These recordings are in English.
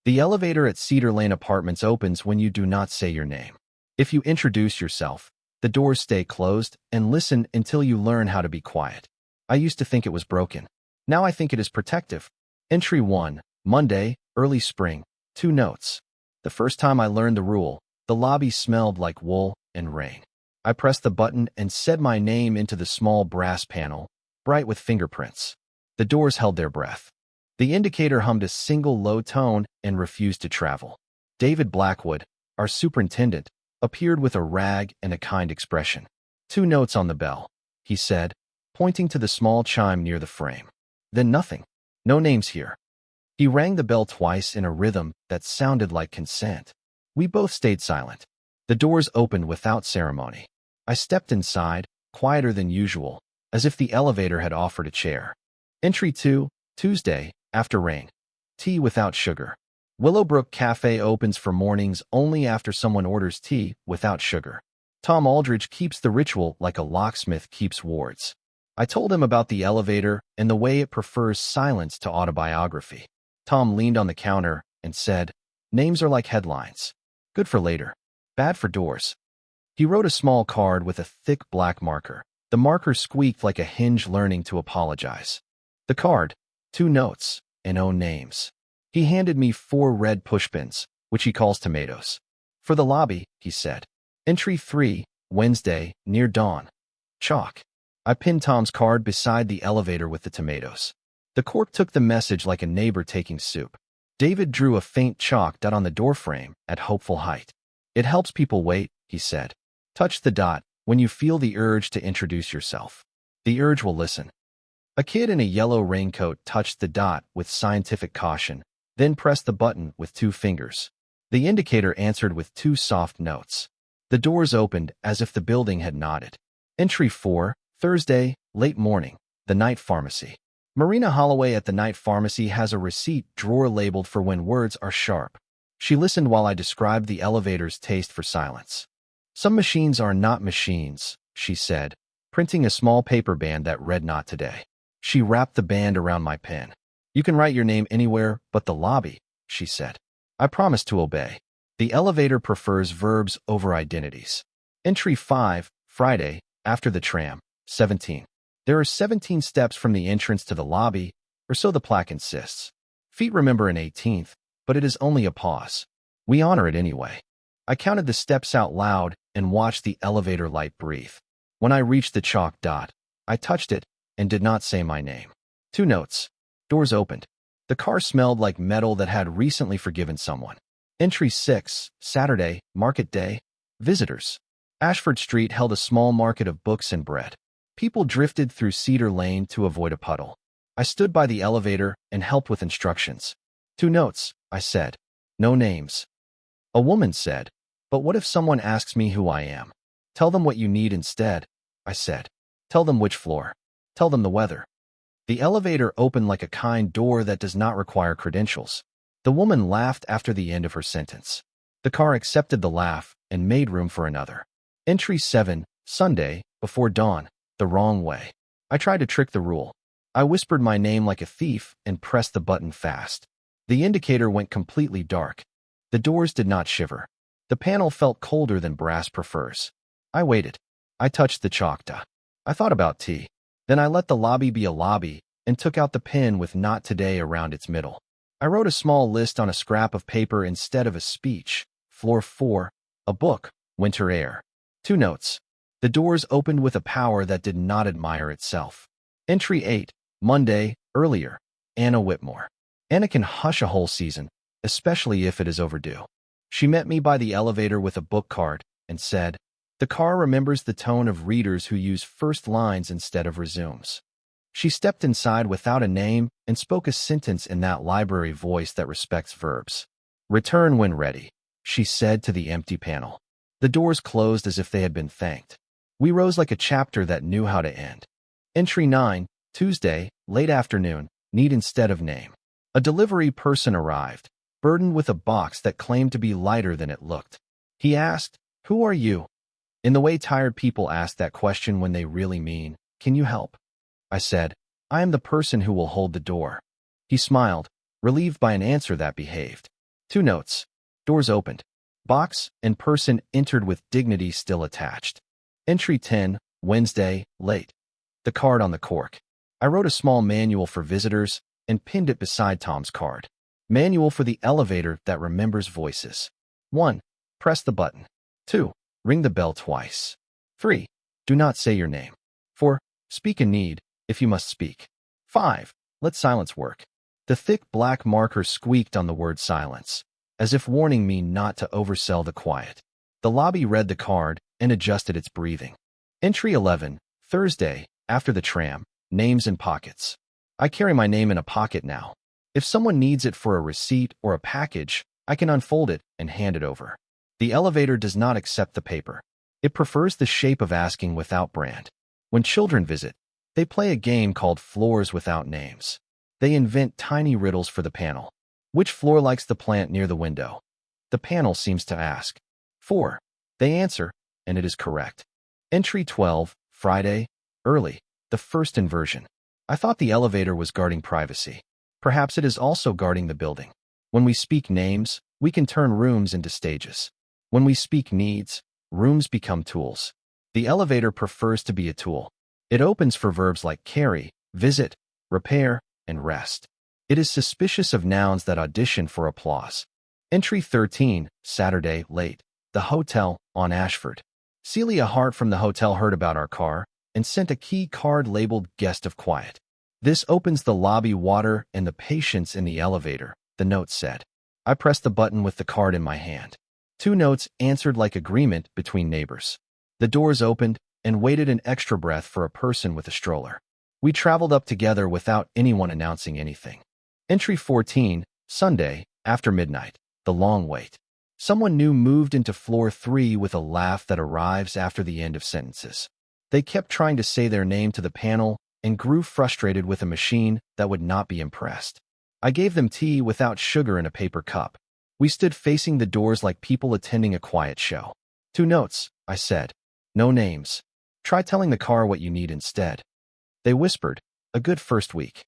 The elevator at Cedar Lane Apartments opens when you do not say your name. If you introduce yourself, the doors stay closed, and listen until you learn how to be quiet. I used to think it was broken. Now I think it is protective. Entry 1, Monday, early spring. 2 notes. The first time I learned the rule, the lobby smelled like wool and rain. I pressed the button and said my name into the small brass panel, bright with fingerprints. The doors held their breath. The indicator hummed a single low tone and refused to travel. David Blackwood, our superintendent, appeared with a rag and a kind expression. 2 notes on the bell, he said, pointing to the small chime near the frame. Then nothing. No names here. He rang the bell twice in a rhythm that sounded like consent. We both stayed silent. The doors opened without ceremony. I stepped inside, quieter than usual, as if the elevator had offered a chair. Entry 2, Tuesday, after rain. Tea without sugar. Willowbrook Café opens for mornings only after someone orders tea without sugar. Tom Aldridge keeps the ritual like a locksmith keeps wards. I told him about the elevator and the way it prefers silence to autobiography. Tom leaned on the counter and said, "Names are like headlines. Good for later. Bad for doors." He wrote a small card with a thick black marker. The marker squeaked like a hinge learning to apologize. The card, 2 notes, and own names. He handed me 4 red pushpins, which he calls tomatoes. For the lobby, he said. Entry 3, Wednesday, near dawn. Chalk. I pinned Tom's card beside the elevator with the tomatoes. The cork took the message like a neighbor taking soup. David drew a faint chalk dot on the doorframe at hopeful height. "It helps people wait," he said. "Touch the dot when you feel the urge to introduce yourself. The urge will listen." A kid in a yellow raincoat touched the dot with scientific caution, then pressed the button with 2 fingers. The indicator answered with 2 soft notes. The doors opened as if the building had nodded. Entry 4, Thursday, late morning, the night pharmacy. Marina Holloway at the night pharmacy has a receipt drawer labeled for when words are sharp. She listened while I described the elevator's taste for silence. "Some machines are not machines," she said, printing a small paper band that read "Not today." She wrapped the band around my pen. "You can write your name anywhere but the lobby," she said. I promised to obey. The elevator prefers verbs over identities. Entry 5, Friday, after the tram, 17. There are 17 steps from the entrance to the lobby, or so the plaque insists. Feet remember an 18th, but it is only a pause. We honor it anyway. I counted the steps out loud and watched the elevator light breathe. When I reached the chalk dot, I touched it and did not say my name. 2 notes. Doors opened. The car smelled like metal that had recently forgiven someone. Entry 6, Saturday, market day. Visitors. Ashford Street held a small market of books and bread. People drifted through Cedar Lane to avoid a puddle. I stood by the elevator and helped with instructions. 2 notes, I said. No names. A woman said, "But what if someone asks me who I am?" "Tell them what you need instead," I said. "Tell them which floor. Tell them the weather." The elevator opened like a kind door that does not require credentials. The woman laughed after the end of her sentence. The car accepted the laugh and made room for another. Entry 7, Sunday, before dawn, the wrong way. I tried to trick the rule. I whispered my name like a thief and pressed the button fast. The indicator went completely dark. The doors did not shiver. The panel felt colder than brass prefers. I waited. I touched the chalk dot. I thought about tea. Then I let the lobby be a lobby and took out the pen with "Not today" around its middle. I wrote a small list on a scrap of paper instead of a speech. Floor 4, a book, winter air. 2 notes. The doors opened with a power that did not admire itself. Entry 8, Monday, earlier. Anna Whitmore. Anna can hush a whole season, especially if it is overdue. She met me by the elevator with a book card and said, "The car remembers the tone of readers who use first lines instead of resumes." She stepped inside without a name and spoke a sentence in that library voice that respects verbs. "Return when ready," she said to the empty panel. The doors closed as if they had been thanked. We rose like a chapter that knew how to end. Entry 9, Tuesday, late afternoon, need instead of name. A delivery person arrived, burdened with a box that claimed to be lighter than it looked. He asked, "Who are you?" In the way tired people ask that question when they really mean, "Can you help?" I said, "I am the person who will hold the door." He smiled, relieved by an answer that behaved. 2 notes. Doors opened. Box and person entered with dignity still attached. Entry 10, Wednesday, late. The card on the cork. I wrote a small manual for visitors and pinned it beside Tom's card. Manual for the elevator that remembers voices. 1. Press the button. 2. Ring the bell twice. 3. Do not say your name. 4. Speak in need, if you must speak. 5. Let silence work. The thick black marker squeaked on the word silence, as if warning me not to oversell the quiet. The lobby read the card and adjusted its breathing. Entry 11, Thursday, after the tram, names in pockets. I carry my name in a pocket now. If someone needs it for a receipt or a package, I can unfold it and hand it over. The elevator does not accept the paper. It prefers the shape of asking without brand. When children visit, they play a game called Floors Without Names. They invent tiny riddles for the panel. Which floor likes the plant near the window? The panel seems to ask. 4. They answer, and it is correct. Entry 12, Friday, early, the first inversion. I thought the elevator was guarding privacy. Perhaps it is also guarding the building. When we speak names, we can turn rooms into stages. When we speak needs, rooms become tools. The elevator prefers to be a tool. It opens for verbs like carry, visit, repair, and rest. It is suspicious of nouns that audition for applause. Entry 13, Saturday, late. The hotel, on Ashford. Celia Hart from the hotel heard about our car and sent a key card labeled Guest of Quiet. This opens the lobby water and the patience in the elevator, the note said. I pressed the button with the card in my hand. 2 notes answered like agreement between neighbors. The doors opened and waited an extra breath for a person with a stroller. We traveled up together without anyone announcing anything. Entry 14, Sunday, after midnight. The long wait. Someone new moved into floor 3 with a laugh that arrives after the end of sentences. They kept trying to say their name to the panel and grew frustrated with a machine that would not be impressed. I gave them tea without sugar in a paper cup. We stood facing the doors like people attending a quiet show. 2 notes, I said. No names. Try telling the car what you need instead. They whispered, a good first week.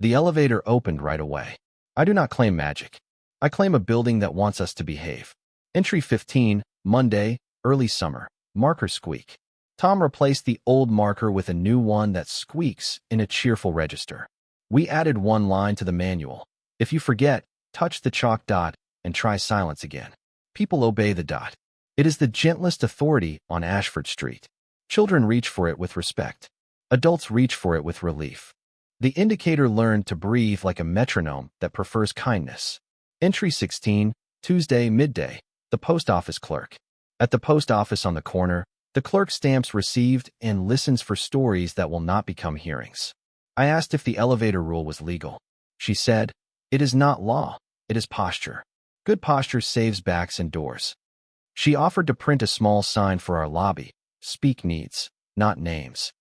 The elevator opened right away. I do not claim magic. I claim a building that wants us to behave. Entry 15, Monday, early summer. Markersqueak. Tom replaced the old marker with a new one that squeaks in a cheerful register. We added 1 line to the manual. If you forget, touch the chalk dot and try silence again. People obey the dot. It is the gentlest authority on Ashford Street. Children reach for it with respect. Adults reach for it with relief. The indicator learned to breathe like a metronome that prefers kindness. Entry 16, Tuesday, midday. The post office clerk. At the post office on the corner, the clerk stamps received and listens for stories that will not become hearings. I asked if the elevator rule was legal. She said, it is not law, it is posture. Good posture saves backs and doors. She offered to print a small sign for our lobby. Speak needs, not names.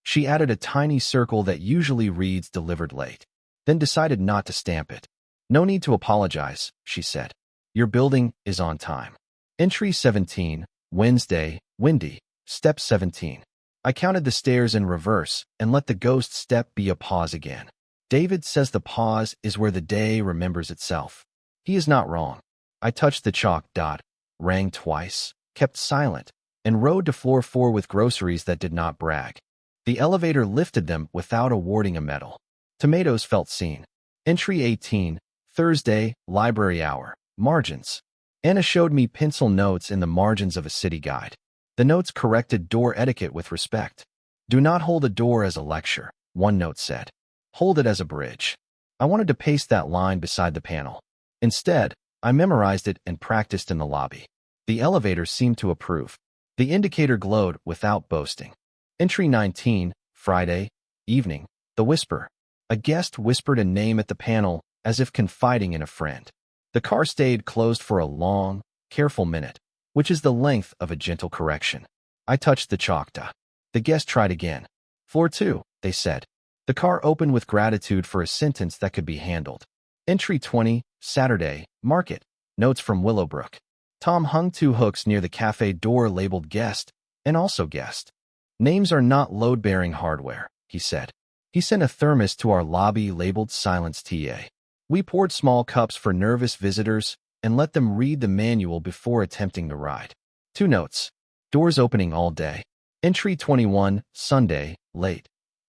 She added a tiny circle that usually reads delivered late, then decided not to stamp it. No need to apologize, she said. Your building is on time. Entry 17, Wednesday, windy. Step 17. I counted the stairs in reverse and let the ghost step be a pause again. David says the pause is where the day remembers itself. He is not wrong. I touched the chalk dot, rang twice, kept silent, and rode to floor 4 with groceries that did not brag. The elevator lifted them without awarding a medal. Tomatoes felt seen. Entry 18, Thursday, library hour. Margins. Anna showed me pencil notes in the margins of a city guide. The notes corrected door etiquette with respect. Do not hold a door as a lecture, one note said. Hold it as a bridge. I wanted to paste that line beside the panel. Instead, I memorized it and practiced in the lobby. The elevator seemed to approve. The indicator glowed without boasting. Entry 19, Friday, evening. The whisper. A guest whispered a name at the panel as if confiding in a friend. The car stayed closed for a long, careful minute, which is the length of a gentle correction. I touched the chalk dot. The guest tried again. Floor 2, they said. The car opened with gratitude for a sentence that could be handled. Entry 20, Saturday, market. Notes from Willowbrook. Tom hung 2 hooks near the cafe door labeled guest and also guest. Names are not load-bearing hardware, he said. He sent a thermos to our lobby labeled Silence TA. We poured small cups for nervous visitors and let them read the manual before attempting the ride. 2 notes. Doors opening all day. Entry 21, Sunday, late.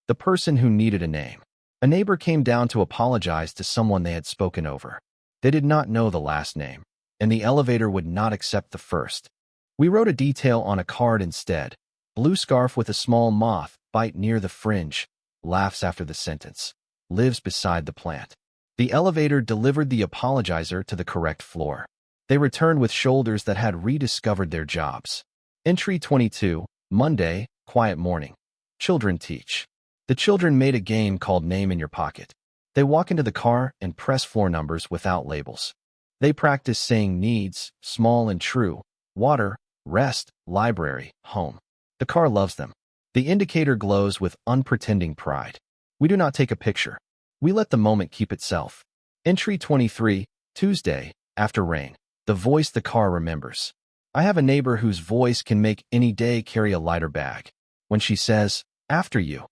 The person who needed a name. A neighbor came down to apologize to someone they had spoken over. They did not know the last name, and the elevator would not accept the first. We wrote a detail on a card instead. Blue scarf with a small moth, bite near the fringe, laughs after the sentence, lives beside the plant. The elevator delivered the apologizer to the correct floor. They returned with shoulders that had rediscovered their jobs. Entry 22, Monday, quiet morning. Children teach. The children made a game called Name in Your Pocket. They walk into the car and press floor numbers without labels. They practice saying needs, small and true, water, rest, library, home. The car loves them. The indicator glows with unpretending pride. We do not take a picture. We let the moment keep itself. Entry 23, Tuesday, after rain. The voice the car remembers. I have a neighbor whose voice can make any day carry a lighter bag. When she says, after you,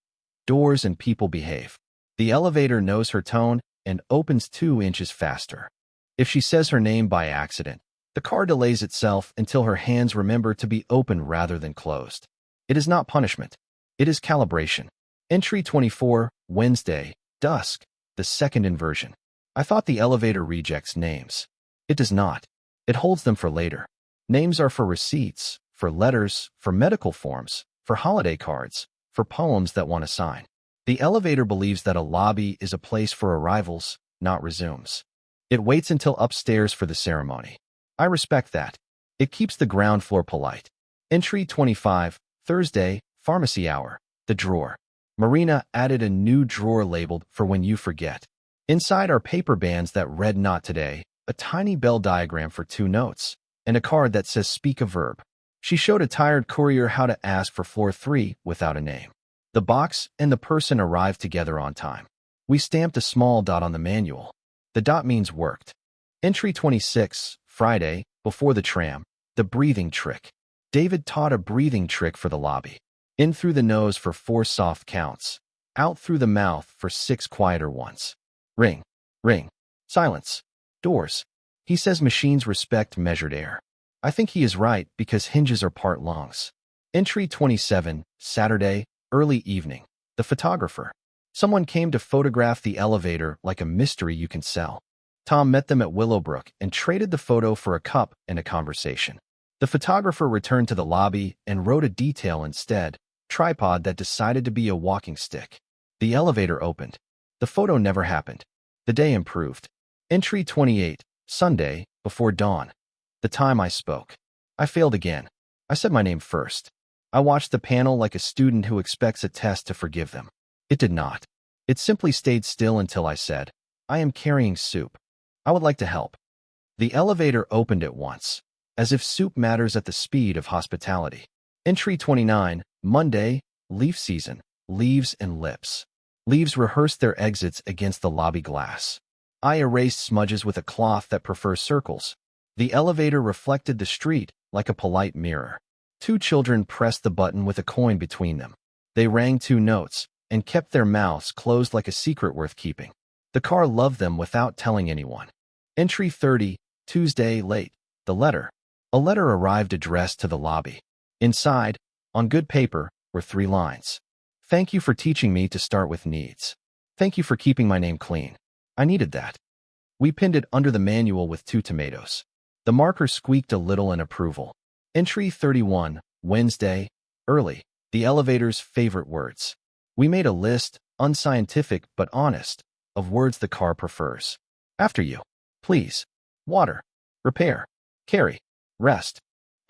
doors and people behave. The elevator knows her tone and opens 2 inches faster. If she says her name by accident, the car delays itself until her hands remember to be open rather than closed. It is not punishment. It is calibration. Entry 24, Wednesday, dusk, the second inversion. I thought the elevator rejects names. It does not. It holds them for later. Names are for receipts, for letters, for medical forms, for holiday cards, for poems that want to sign. The elevator believes that a lobby is a place for arrivals, not resumes. It waits until upstairs for the ceremony. I respect that. It keeps the ground floor polite. Entry 25, Thursday, pharmacy hour, the drawer. Marina added a new drawer labeled for when you forget. Inside are paper bands that read not today, a tiny bell diagram for 2 notes, and a card that says speak a verb. She showed a tired courier how to ask for floor 3 without a name. The box and the person arrived together on time. We stamped a small dot on the manual. The dot means worked. Entry 26, Friday, before the tram, the breathing trick. David taught a breathing trick for the lobby. In through the nose for 4 soft counts. Out through the mouth for 6 quieter ones. Ring, ring, silence, doors. He says machines respect measured air. I think he is right because hinges are part lungs. Entry 27, Saturday, early evening. The photographer. Someone came to photograph the elevator like a mystery you can sell. Tom met them at Willowbrook and traded the photo for a cup and a conversation. The photographer returned to the lobby and wrote a detail instead, tripod that decided to be a walking stick. The elevator opened. The photo never happened. The day improved. Entry 28, Sunday, before dawn. The time I spoke. I failed again. I said my name first. I watched the panel like a student who expects a test to forgive them. It did not. It simply stayed still until I said, I am carrying soup. I would like to help. The elevator opened at once, as if soup matters at the speed of hospitality. Entry 29, Monday, leaf season, leaves and lips. Leaves rehearsed their exits against the lobby glass. I erased smudges with a cloth that prefers circles. The elevator reflected the street like a polite mirror. 2 children pressed the button with a coin between them. They rang 2 notes and kept their mouths closed like a secret worth keeping. The car loved them without telling anyone. Entry 30, Tuesday, late. The letter. A letter arrived addressed to the lobby. Inside, on good paper, were 3 lines. Thank you for teaching me to start with needs. Thank you for keeping my name clean. I needed that. We pinned it under the manual with 2 tomatoes. The marker squeaked a little in approval. Entry 31, Wednesday, early. The elevator's favorite words. We made a list, unscientific but honest, of words the car prefers. After you. Please. Water. Repair. Carry. Rest.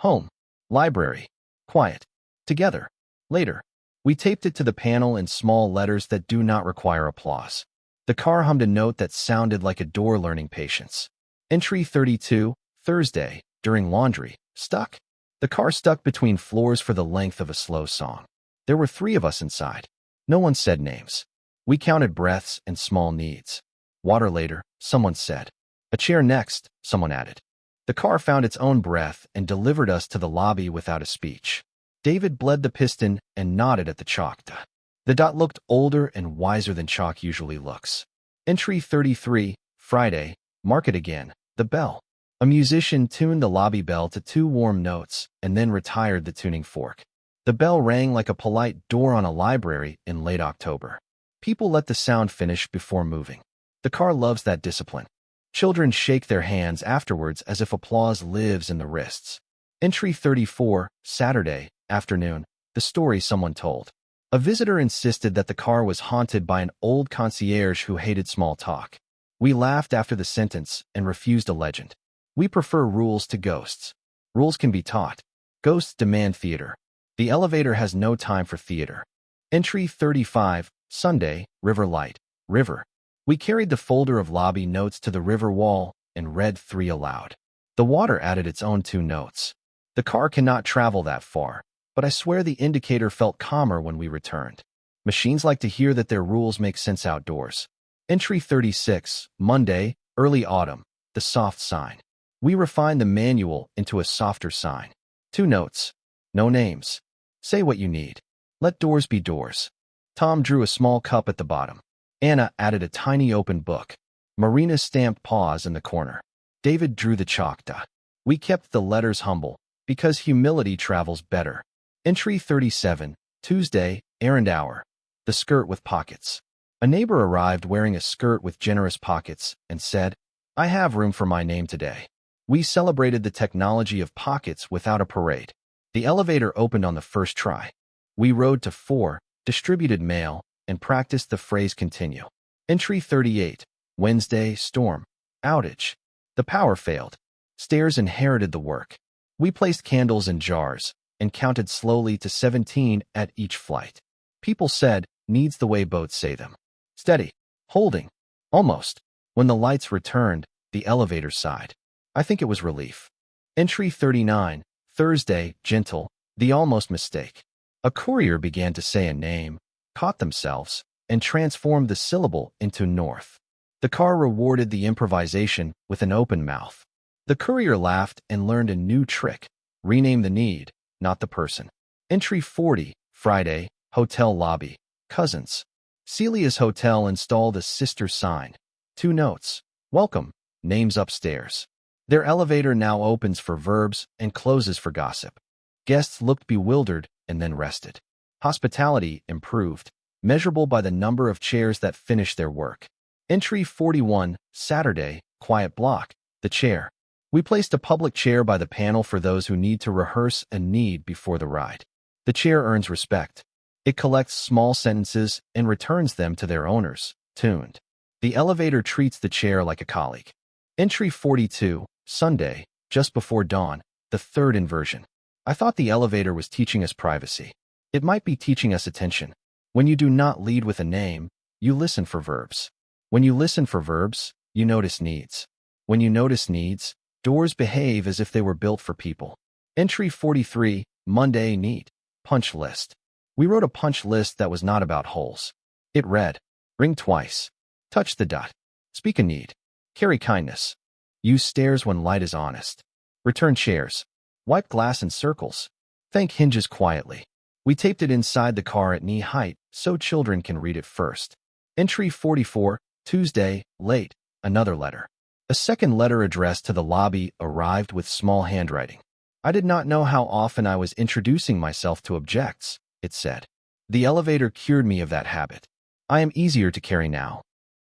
Home. Library. Quiet. Together. Later. We taped it to the panel in small letters that do not require applause. The car hummed a note that sounded like a door learning patience. Entry 32, Thursday, during laundry. Stuck. The car stuck between floors for the length of a slow song. There were 3 of us inside. No one said names. We counted breaths and small needs. Water later, someone said. A chair next, someone added. The car found its own breath and delivered us to the lobby without a speech. David bled the piston and nodded at the chalkdot. The dot looked older and wiser than chalk usually looks. Entry 33, Friday, mark it again, the bell. A musician tuned the lobby bell to 2 warm notes and then retired the tuning fork. The bell rang like a polite door on a library in late October. People let the sound finish before moving. The car loves that discipline. Children shake their hands afterwards as if applause lives in the wrists. Entry 34, Saturday, afternoon, the story someone told. A visitor insisted that the car was haunted by an old concierge who hated small talk. We laughed after the sentence and refused a legend. We prefer rules to ghosts. Rules can be taught. Ghosts demand theater. The elevator has no time for theater. Entry 35, Sunday, River Light, River. We carried the folder of lobby notes to the river wall and read 3 aloud. The water added its own 2 notes. The car cannot travel that far, but I swear the indicator felt calmer when we returned. Machines like to hear that their rules make sense outdoors. Entry 36, Monday, early autumn, the soft sign. We refined the manual into a softer sign. 2 notes. No names. Say what you need. Let doors be doors. Tom drew a small cup at the bottom. Anna added a tiny open book. Marina stamped paws in the corner. David drew the chalkdot. We kept the letters humble, because humility travels better. Entry 37, Tuesday, errand hour. The skirt with pockets. A neighbor arrived wearing a skirt with generous pockets and said, "I have room for my name today." We celebrated the technology of pockets without a parade. The elevator opened on the first try. We rode to 4, distributed mail, and practiced the phrase continue. Entry 38, Wednesday, storm. Outage. The power failed. Stairs inherited the work. We placed candles in jars and counted slowly to 17 at each flight. People said, needs the way boats say them. Steady. Holding. Almost. When the lights returned, the elevator sighed. I think it was relief. Entry 39, Thursday, gentle, the almost mistake. A courier began to say a name, caught themselves, and transformed the syllable into north. The car rewarded the improvisation with an open mouth. The courier laughed and learned a new trick. Rename the need, not the person. Entry 40, Friday, hotel lobby. Cousins. Celia's Hotel installed a sister sign. 2 notes. Welcome. Names upstairs. Their elevator now opens for verbs and closes for gossip. Guests looked bewildered and then rested. Hospitality improved, measurable by the number of chairs that finished their work. Entry 41, Saturday, quiet block. The chair. We placed a public chair by the panel for those who need to rehearse a need before the ride. The chair earns respect. It collects small sentences and returns them to their owners, tuned. The elevator treats the chair like a colleague. Entry 42, Sunday, just before dawn, the 3rd inversion. I thought the elevator was teaching us privacy. It might be teaching us attention. When you do not lead with a name, you listen for verbs. When you listen for verbs, you notice needs. When you notice needs, doors behave as if they were built for people. Entry 43, Monday, neat. Punch list. We wrote a punch list that was not about holes. It read, ring twice. Touch the dot. Speak a need. Carry kindness. Use stairs when light is honest. Return chairs. Wipe glass in circles. Thank hinges quietly. We taped it inside the car at knee height so children can read it first. Entry 44, Tuesday, late. Another letter. A second letter addressed to the lobby arrived with small handwriting. I did not know how often I was introducing myself to objects, it said. The elevator cured me of that habit. I am easier to carry now.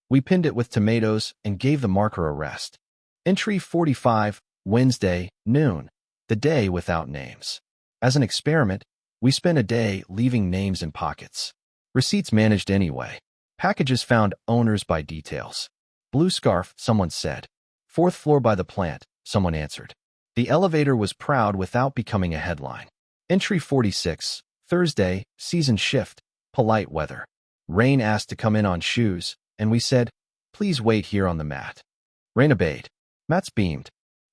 We pinned it with tomatoes and gave the marker a rest. Entry 45, Wednesday, noon. The day without names. As an experiment, we spent a day leaving names in pockets. Receipts managed anyway. Packages found owners by details. Blue scarf, someone said. 4th floor by the plant, someone answered. The elevator was proud without becoming a headline. Entry 46, Thursday, season shift, polite weather. Rain asked to come in on shoes, and we said, please wait here on the mat. Rain obeyed. Mats beamed.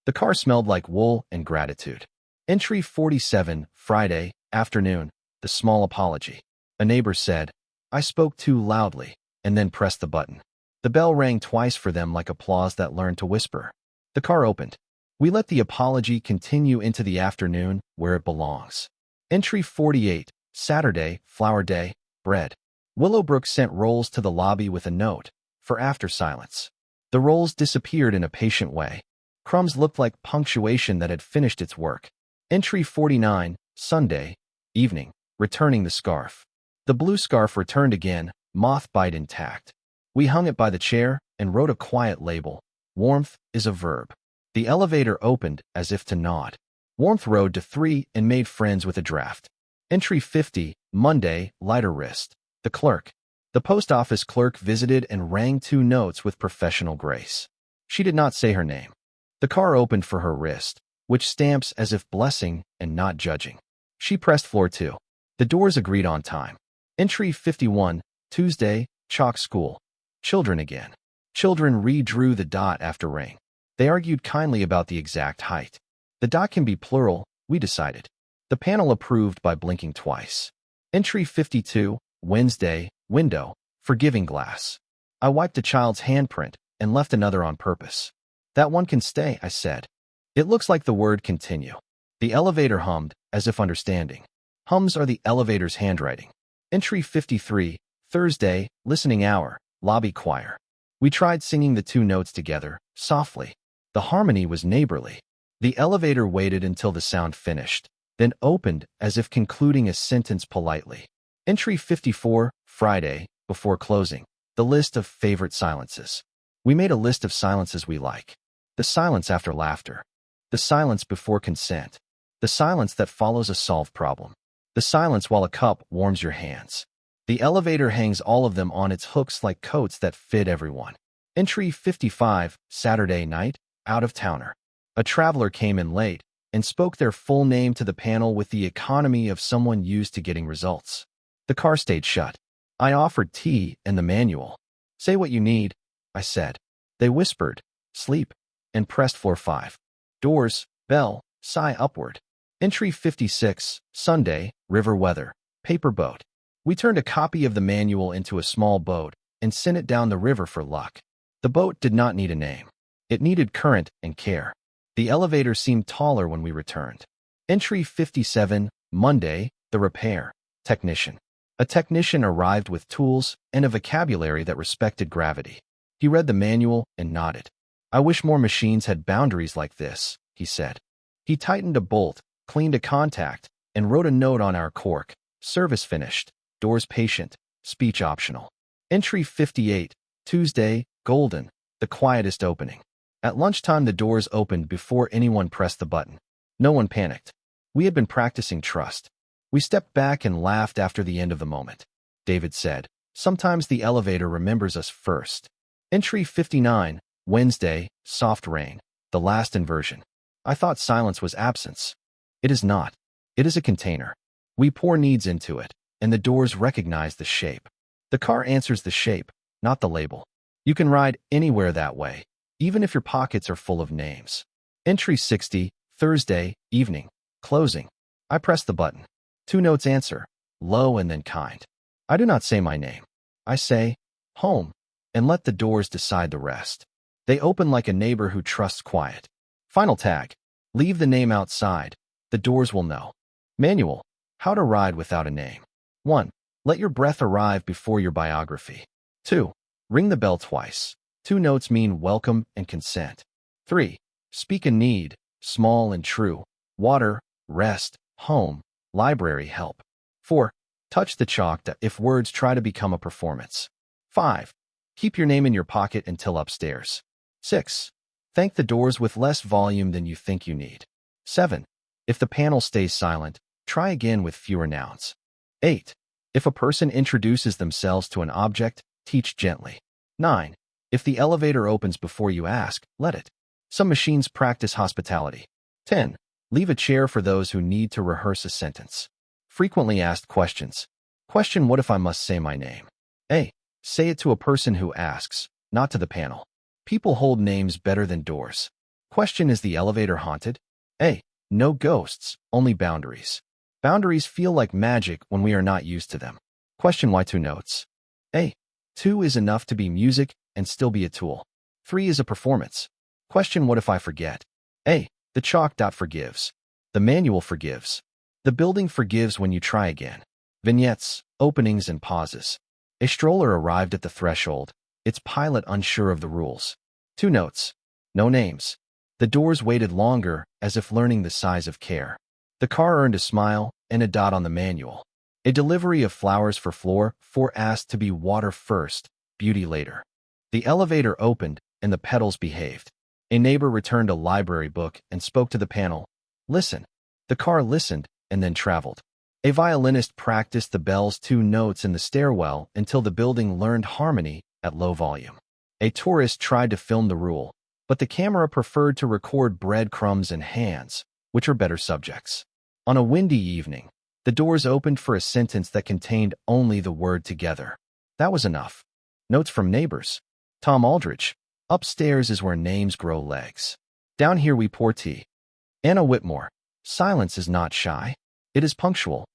The car smelled like wool and gratitude. Entry 47, Friday, afternoon, the small apology. A neighbor said, I spoke too loudly, and then pressed the button. The bell rang twice for them like applause that learned to whisper. The car opened. We let the apology continue into the afternoon where it belongs. Entry 48, Saturday, flower day, bread. Willowbrook sent rolls to the lobby with a note, for after silence. The rolls disappeared in a patient way. Crumbs looked like punctuation that had finished its work. Entry 49, Sunday, evening, returning the scarf. The blue scarf returned again, moth bite intact. We hung it by the chair and wrote a quiet label. Warmth is a verb. The elevator opened as if to nod. Warmth rode to 3 and made friends with a draft. Entry 50, Monday, lighter wrist. The clerk. The post office clerk visited and rang 2 notes with professional grace. She did not say her name. The car opened for her wrist, which stamps as if blessing and not judging. She pressed floor 2. The doors agreed on time. Entry 51, Tuesday, chalk school. Children again. Children redrew the dot after ring. They argued kindly about the exact height. The dot can be plural, we decided. The panel approved by blinking twice. Entry 52, Wednesday, window, forgiving glass. I wiped a child's handprint and left another on purpose. That one can stay, I said. It looks like the word continue. The elevator hummed, as if understanding. Hums are the elevator's handwriting. Entry 53, Thursday, listening hour, lobby choir. We tried singing the 2 notes together, softly. The harmony was neighborly. The elevator waited until the sound finished, then opened as if concluding a sentence politely. Entry 54, Friday, before closing. The list of favorite silences. We made a list of silences we like. The silence after laughter. The silence before consent. The silence that follows a solved problem. The silence while a cup warms your hands. The elevator hangs all of them on its hooks like coats that fit everyone. Entry 55, Saturday night, out-of-towner. A traveler came in late and spoke their full name to the panel with the economy of someone used to getting results. The car stayed shut. I offered tea and the manual. Say what you need, I said. They whispered, sleep, and pressed floor 5. Doors, bell, sigh upward. Entry 56, Sunday, river weather, paper boat. We turned a copy of the manual into a small boat and sent it down the river for luck. The boat did not need a name. It needed current and care. The elevator seemed taller when we returned. Entry 57, Monday, the repair, technician. A technician arrived with tools and a vocabulary that respected gravity. He read the manual and nodded. I wish more machines had boundaries like this, he said. He tightened a bolt, cleaned a contact, and wrote a note on our cork. Service finished. Doors patient. Speech optional. Entry 58, Tuesday, golden, the quietest opening. At lunchtime the doors opened before anyone pressed the button. No one panicked. We had been practicing trust. We stepped back and laughed after the end of the moment. David said, sometimes the elevator remembers us first. Entry 59, Wednesday, soft rain, the last inversion. I thought silence was absence. It is not. It is a container. We pour needs into it, and the doors recognize the shape. The car answers the shape, not the label. You can ride anywhere that way, even if your pockets are full of names. Entry 60, Thursday, evening, closing. I press the button. 2 notes answer, low and then kind. I do not say my name. I say, home, and let the doors decide the rest. They open like a neighbor who trusts quiet. Final tag. Leave the name outside. The doors will know. Manual. How to ride without a name. 1. Let your breath arrive before your biography. 2. Ring the bell twice. 2 notes mean welcome and consent. 3. Speak a need, small and true. Water, rest, home, library, help. 4. Touch the chalkdot if words try to become a performance. 5. Keep your name in your pocket until upstairs. 6. Thank the doors with less volume than you think you need. 7. If the panel stays silent, try again with fewer nouns. 8. If a person introduces themselves to an object, teach gently. 9. If the elevator opens before you ask, let it. Some machines practice hospitality. 10. Leave a chair for those who need to rehearse a sentence. Frequently asked questions. Question: what if I must say my name? A. Say it to a person who asks, not to the panel. People hold names better than doors. Question: is the elevator haunted? A. No ghosts, only boundaries. Boundaries feel like magic when we are not used to them. Question: why 2 notes? A. 2 is enough to be music and still be a tool. 3 is a performance. Question: what if I forget? A. The chalkdot forgives. The manual forgives. The building forgives when you try again. Vignettes, openings and pauses. A stroller arrived at the threshold, its pilot unsure of the rules. 2 notes. No names. The doors waited longer, as if learning the size of care. The car earned a smile and a dot on the manual. A delivery of flowers for floor 4 asked to be water first, beauty later. The elevator opened, and the pedals behaved. A neighbor returned a library book and spoke to the panel. Listen. The car listened, and then traveled. A violinist practiced the bell's 2 notes in the stairwell until the building learned harmony at low volume. A tourist tried to film the rule, but the camera preferred to record breadcrumbs and hands, which are better subjects. On a windy evening, the doors opened for a sentence that contained only the word together. That was enough. Notes from neighbors. Tom Aldridge. Upstairs is where names grow legs. Down here we pour tea. Anna Whitmore. Silence is not shy. It is punctual.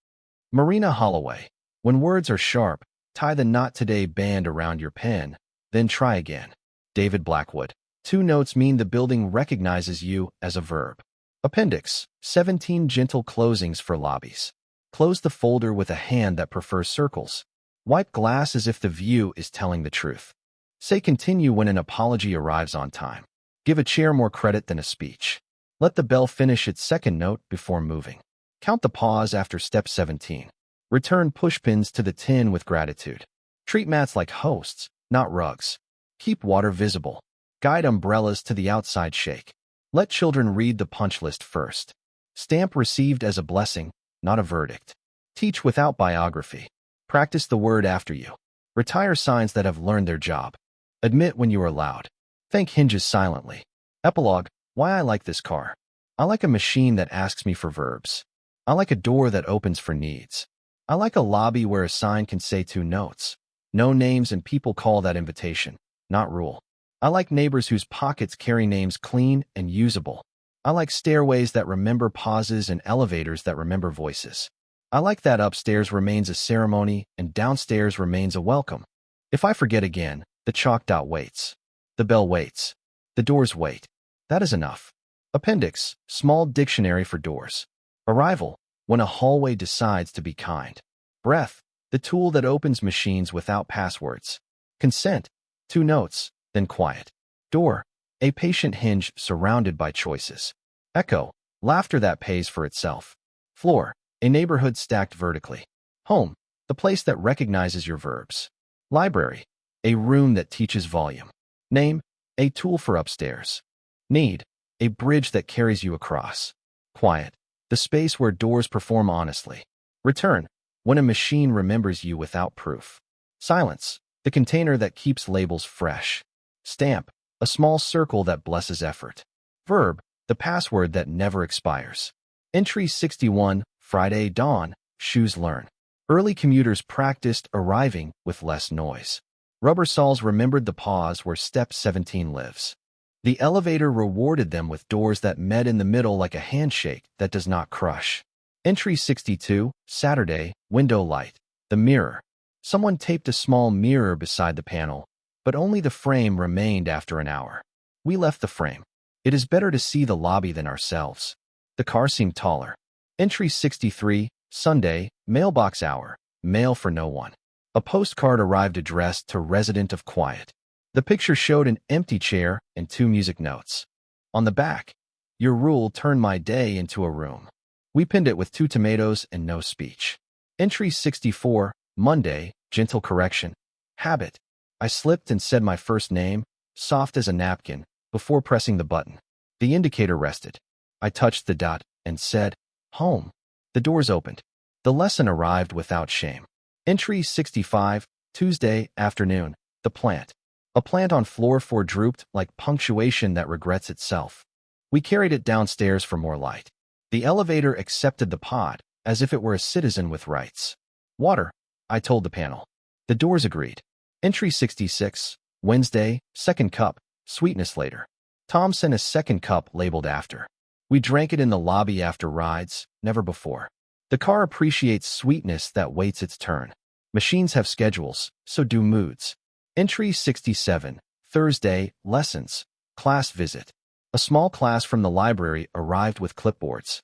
Marina Holloway. When words are sharp, tie the not today band around your pen, then try again. David Blackwood. 2 notes mean the building recognizes you as a verb. Appendix. 17 gentle closings for lobbies. Close the folder with a hand that prefers circles. Wipe glass as if the view is telling the truth. Say continue when an apology arrives on time. Give a chair more credit than a speech. Let the bell finish its second note before moving. Count the pause after step 17. Return pushpins to the tin with gratitude. Treat mats like hosts, not rugs. Keep water visible. Guide umbrellas to the outside shake. Let children read the punch list first. Stamp received as a blessing, not a verdict. Teach without biography. Practice the word after you. Retire signs that have learned their job. Admit when you are loud. Thank hinges silently. Epilogue. Why I like this car. I like a machine that asks me for verbs. I like a door that opens for needs. I like a lobby where a sign can say 2 notes. No names and people call that invitation, not rule. I like neighbors whose pockets carry names clean and usable. I like stairways that remember pauses and elevators that remember voices. I like that upstairs remains a ceremony and downstairs remains a welcome. If I forget again, the chalkdot waits. The bell waits. The doors wait. That is enough. Appendix. Small dictionary for doors. Arrival. When a hallway decides to be kind. Breath. The tool that opens machines without passwords. Consent. 2 notes, then quiet. Door. A patient hinge surrounded by choices. Echo. Laughter that pays for itself. Floor. A neighborhood stacked vertically. Home. The place that recognizes your verbs. Library. A room that teaches volume. Name. A tool for upstairs. Need. A bridge that carries you across. Quiet. The space where doors perform honestly. Return. When a machine remembers you without proof. Silence. The container that keeps labels fresh. Stamp. A small circle that blesses effort. Verb. The password that never expires. Entry 61. Friday dawn. Shoes learn. Early commuters practiced arriving with less noise. Rubber soles remembered the pause where step 17 lives. The elevator rewarded them with doors that met in the middle like a handshake that does not crush. Entry 62. Saturday. Window light. The mirror. Someone taped a small mirror beside the panel, but only the frame remained after an hour. We left the frame. It is better to see the lobby than ourselves. The car seemed taller. Entry 63. Sunday. Mailbox hour. Mail for no one. A postcard arrived addressed to resident of quiet. The picture showed an empty chair and 2 music notes. On the back, your rule turned my day into a room. We pinned it with 2 tomatoes and no speech. Entry 64. Monday. Gentle correction. Habit. I slipped and said my first name, soft as a napkin, before pressing the button. The indicator rested. I touched the dot and said, home. The doors opened. The lesson arrived without shame. Entry 65. Tuesday afternoon. The plant. A plant on floor 4 drooped like punctuation that regrets itself. We carried it downstairs for more light. The elevator accepted the pot as if it were a citizen with rights. Water, I told the panel. The doors agreed. Entry 66. Wednesday, 2nd cup, sweetness later. Tom sent a 2nd cup labeled after. We drank it in the lobby after rides, never before. The car appreciates sweetness that waits its turn. Machines have schedules, so do moods. Entry 67. Thursday, lessons, class visit. A small class from the library arrived with clipboards.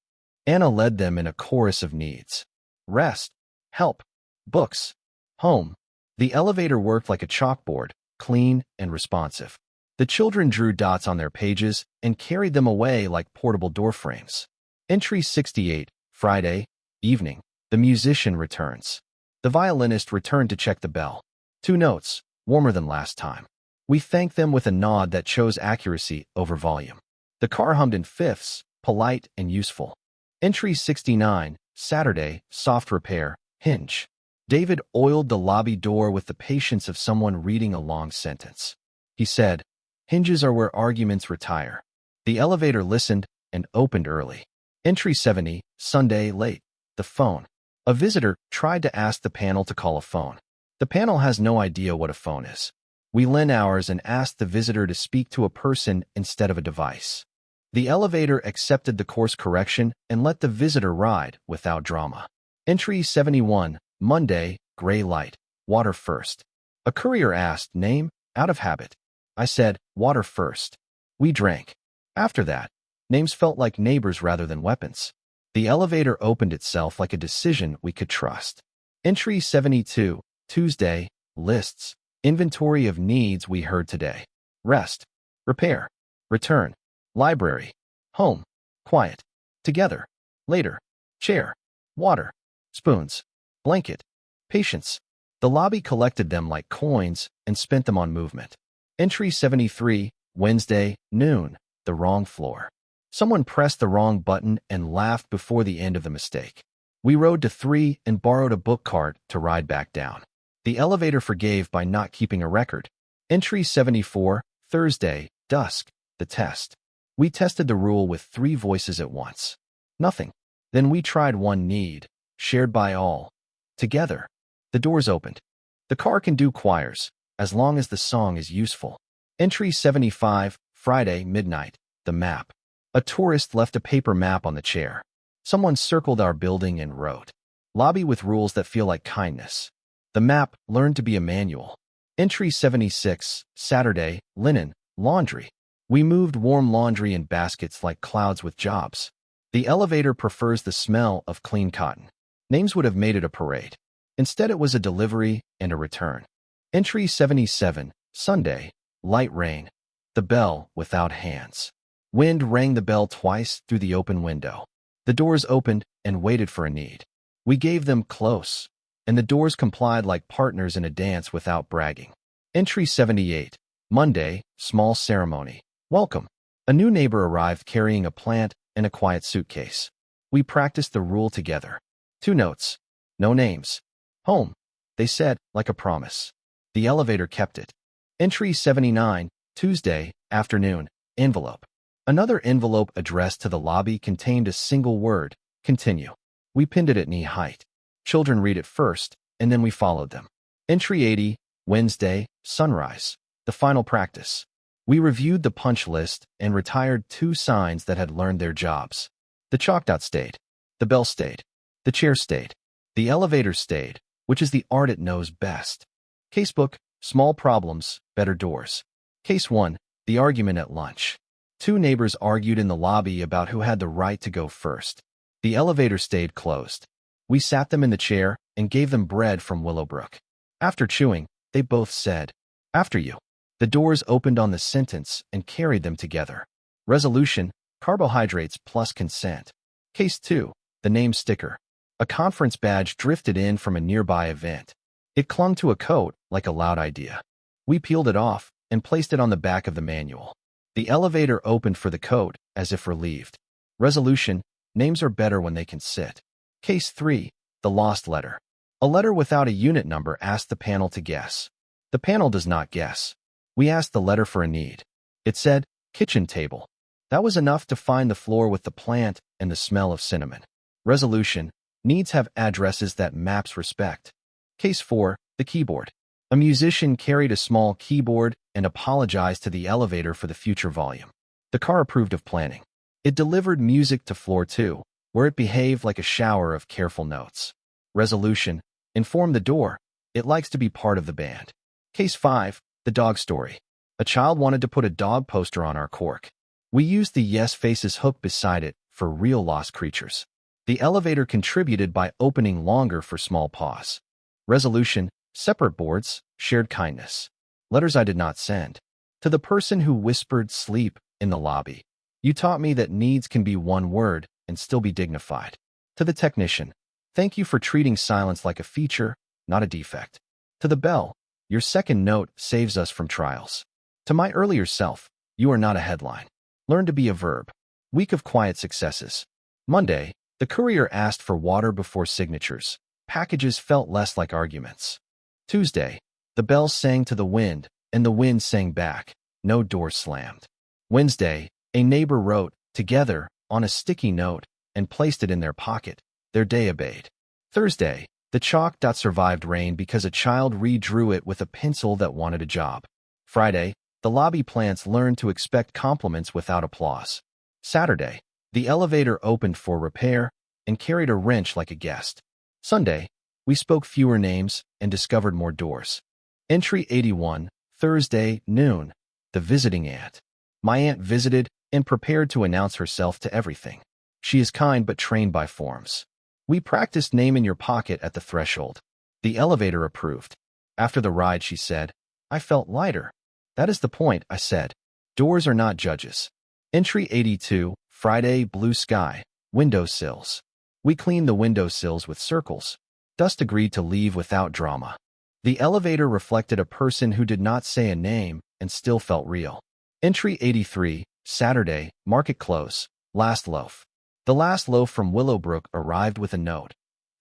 Anna led them in a chorus of needs. Rest, help, books, home. The elevator worked like a chalkboard, clean and responsive. The children drew dots on their pages and carried them away like portable door frames. Entry 68, Friday, evening. The musician returns. The violinist returned to check the bell. 2 notes, warmer than last time. We thanked them with a nod that chose accuracy over volume. The car hummed in fifths, polite and useful. Entry 69, Saturday, soft repair, hinge. David oiled the lobby door with the patience of someone reading a long sentence. He said, "Hinges are where arguments retire." The elevator listened and opened early. Entry 70, Sunday, late. The phone. A visitor tried to ask the panel to call a phone. The panel has no idea what a phone is. We lent ours and asked the visitor to speak to a person instead of a device. The elevator accepted the course correction and let the visitor ride without drama. Entry 71, Monday, gray light, water first. A courier asked, name, out of habit. I said, water first. We drank. After that, names felt like neighbors rather than weapons. The elevator opened itself like a decision we could trust. Entry 72, Tuesday, lists, inventory of needs we heard today. Rest, repair, return, library, home, quiet, together, later, chair, water, spoons, blanket, patience. The lobby collected them like coins and spent them on movement. Entry 73, Wednesday, noon, the wrong floor. Someone pressed the wrong button and laughed before the end of the mistake. We rode to 3 and borrowed a book cart to ride back down. The elevator forgave by not keeping a record. Entry 74, Thursday, dusk, the test. We tested the rule with 3 voices at once. Nothing. Then we tried one need, shared by all. Together. The doors opened. The car can do choirs, as long as the song is useful. Entry 75, Friday, midnight, the map. A tourist left a paper map on the chair. Someone circled our building and wrote, "Lobby with rules that feel like kindness." The map learned to be a manual. Entry 76, Saturday, linen, laundry. We moved warm laundry in baskets like clouds with jobs. The elevator prefers the smell of clean cotton. Names would have made it a parade. Instead, it was a delivery and a return. Entry 77, Sunday, light rain. The bell without hands. Wind rang the bell twice through the open window. The doors opened and waited for a need. We gave them close, and the doors complied like partners in a dance without bragging. Entry 78, Monday, small ceremony. Welcome. A new neighbor arrived carrying a plant and a quiet suitcase. We practiced the rule together. 2 notes. No names. Home, they said, like a promise. The elevator kept it. Entry 79, Tuesday, afternoon, envelope. Another envelope addressed to the lobby contained a single word, continue. We pinned it at knee height. Children read it first, and then we followed them. Entry 80, Wednesday, sunrise, the final practice. We reviewed the punch list and retired 2 signs that had learned their jobs. The chalkdot stayed. The bell stayed. The chair stayed. The elevator stayed, which is the art it knows best. Casebook, small problems, better doors. Case 1, the argument at lunch. 2 neighbors argued in the lobby about who had the right to go first. The elevator stayed closed. We sat them in the chair and gave them bread from Willowbrook. After chewing, they both said, "After you." The doors opened on the sentence and carried them together. Resolution, carbohydrates plus consent. Case 2, the name sticker. A conference badge drifted in from a nearby event. It clung to a coat like a loud idea. We peeled it off and placed it on the back of the manual. The elevator opened for the coat, as if relieved. Resolution, names are better when they can sit. Case 3, the lost letter. A letter without a unit number asked the panel to guess. The panel does not guess. We asked the letter for a need. It said, kitchen table. That was enough to find the floor with the plant and the smell of cinnamon. Resolution, needs have addresses that maps respect. Case 4, the keyboard. A musician carried a small keyboard and apologized to the elevator for the future volume. The car approved of planning. It delivered music to floor 2, where it behaved like a shower of careful notes. Resolution, inform the door. It likes to be part of the band. Case 5, the dog story. A child wanted to put a dog poster on our cork. We used the yes faces hook beside it for real lost creatures. The elevator contributed by opening longer for small paws. Resolution, separate boards, shared kindness. Letters I did not send. To the person who whispered sleep in the lobby, you taught me that needs can be one word and still be dignified. To the technician, thank you for treating silence like a feature, not a defect. To the bell, your second note saves us from trials. To my earlier self, you are not a headline. Learn to be a verb. Week of quiet successes. Monday, the courier asked for water before signatures. Packages felt less like arguments. Tuesday, the bells sang to the wind, and the wind sang back. No door slammed. Wednesday, a neighbor wrote, together, on a sticky note, and placed it in their pocket. Their day obeyed. Thursday, the chalkdot survived rain because a child redrew it with a pencil that wanted a job. Friday, the lobby plants learned to expect compliments without applause. Saturday, the elevator opened for repair and carried a wrench like a guest. Sunday, we spoke fewer names and discovered more doors. Entry 81, Thursday, noon. The visiting aunt. My aunt visited and prepared to announce herself to everything. She is kind but trained by forms. We practiced name in your pocket at the threshold. The elevator approved. After the ride, she said, I felt lighter. That is the point, I said. Doors are not judges. Entry 82, Friday, blue sky, windowsills. We cleaned the windowsills with circles. Dust agreed to leave without drama. The elevator reflected a person who did not say a name and still felt real. Entry 83, Saturday, market close, last loaf. The last loaf from Willowbrook arrived with a note.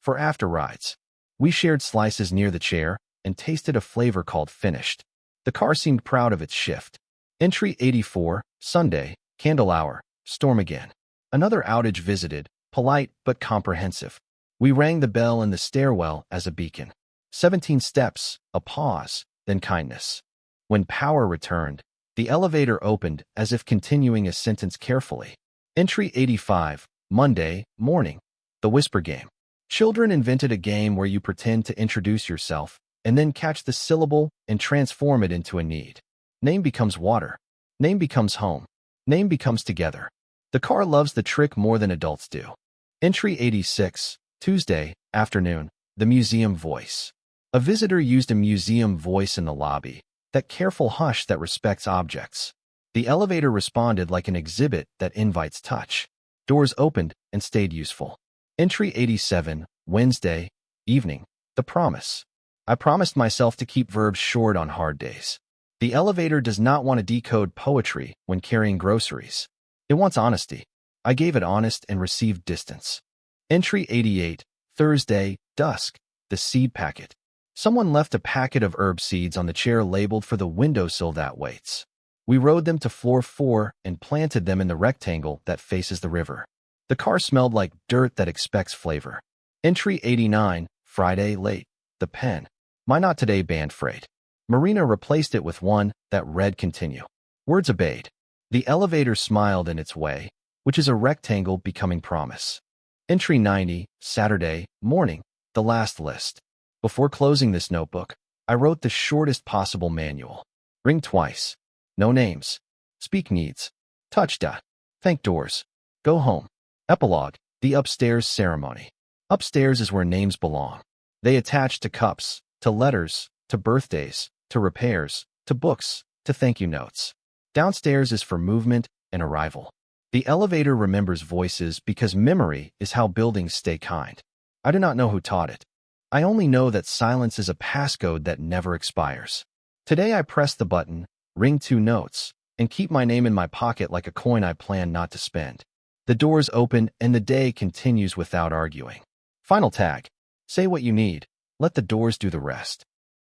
For after rides. We shared slices near the chair and tasted a flavor called finished. The car seemed proud of its shift. Entry 84, Sunday, candle hour, storm again. Another outage visited, polite but comprehensive. We rang the bell in the stairwell as a beacon. 17 steps, a pause, then kindness. When power returned, the elevator opened as if continuing a sentence carefully. Entry 85, Monday, morning. The whisper game. Children invented a game where you pretend to introduce yourself and then catch the syllable and transform it into a need. Name becomes water. Name becomes home. Name becomes together. The car loves the trick more than adults do. Entry 86, Tuesday, afternoon. The museum voice. A visitor used a museum voice in the lobby, that careful hush that respects objects. The elevator responded like an exhibit that invites touch. Doors opened and stayed useful. Entry 87, Wednesday, evening. The promise. I promised myself to keep verbs short on hard days. The elevator does not want to decode poetry when carrying groceries. It wants honesty. I gave it honest and received distance. Entry 88, Thursday, dusk. The seed packet. Someone left a packet of herb seeds on the chair labeled for the windowsill that waits. We rode them to floor 4 and planted them in the rectangle that faces the river. The car smelled like dirt that expects flavor. Entry 89, Friday, late. The pen. My not today band freight. Marina replaced it with one that read continue. Words obeyed. The elevator smiled in its way, which is a rectangle becoming promise. Entry 90, Saturday, morning. The last list. Before closing this notebook, I wrote the shortest possible manual. Ring twice. No names. Speak needs. Touch dot. Thank doors. Go home. Epilogue. The upstairs ceremony. Upstairs is where names belong. They attach to cups, to letters, to birthdays, to repairs, to books, to thank you notes. Downstairs is for movement and arrival. The elevator remembers voices because memory is how buildings stay kind. I do not know who taught it. I only know that silence is a passcode that never expires. Today I press the button, ring 2 notes, and keep my name in my pocket like a coin I plan not to spend. The doors open and the day continues without arguing. Final tag. Say what you need. Let the doors do the rest.